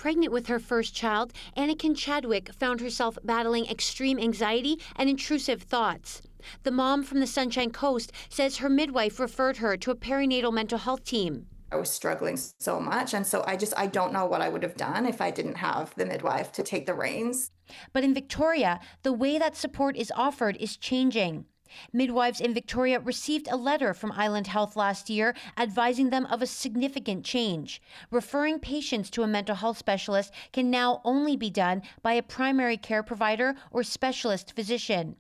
pregnant with her first child, Anakin Chadwick found herself battling extreme anxiety and intrusive thoughts. The mom from the Sunshine Coast says her midwife referred her to a perinatal mental health team. I was struggling so much, and so I don't know what I would have done if I didn't have the midwife to take the reins. But in Victoria, the way that support is offered is changing. Midwives in Victoria received a letter from Island Health last year advising them of a significant change. Referring patients to a mental health specialist can now only be done by a primary care provider or specialist physician.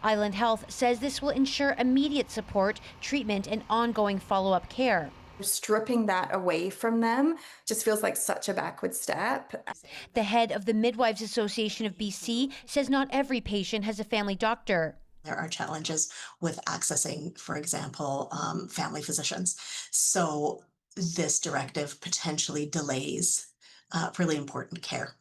Island Health says this will ensure immediate support, treatment, and ongoing follow-up care. Stripping that away from them just feels like such a backward step. The head of the Midwives Association of BC says not every patient has a family doctor. There are challenges with accessing, for example, family physicians. So this directive potentially delays really important care.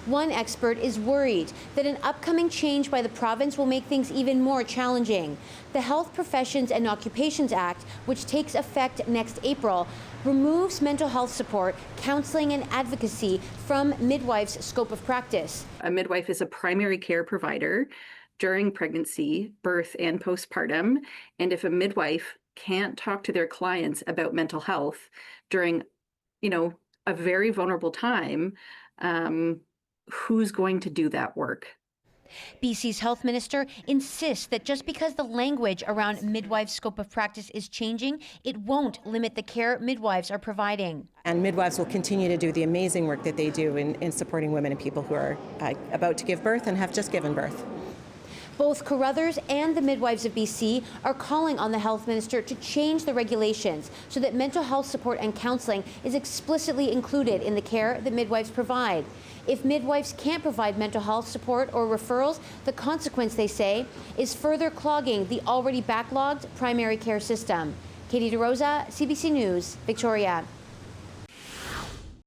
One expert is worried that an upcoming change by the province will make things even more challenging. The Health Professions and Occupations Act, which takes effect next April, removes mental health support, counseling, and advocacy from midwives' scope of practice. A midwife is a primary care provider during pregnancy, birth, and postpartum. And if a midwife can't talk to their clients about mental health during, a very vulnerable time, who's going to do that work? BC's health minister insists that just because the language around midwives' scope of practice is changing, it won't limit the care midwives are providing. And midwives will continue to do the amazing work that they do in supporting women and people who are about to give birth and have just given birth. Both Carruthers and the Midwives of BC are calling on the health minister to change the regulations so that mental health support and counseling is explicitly included in the care that midwives provide. If midwives can't provide mental health support or referrals, the consequence, they say, is further clogging the already backlogged primary care system. Katie DeRosa, CBC News, Victoria.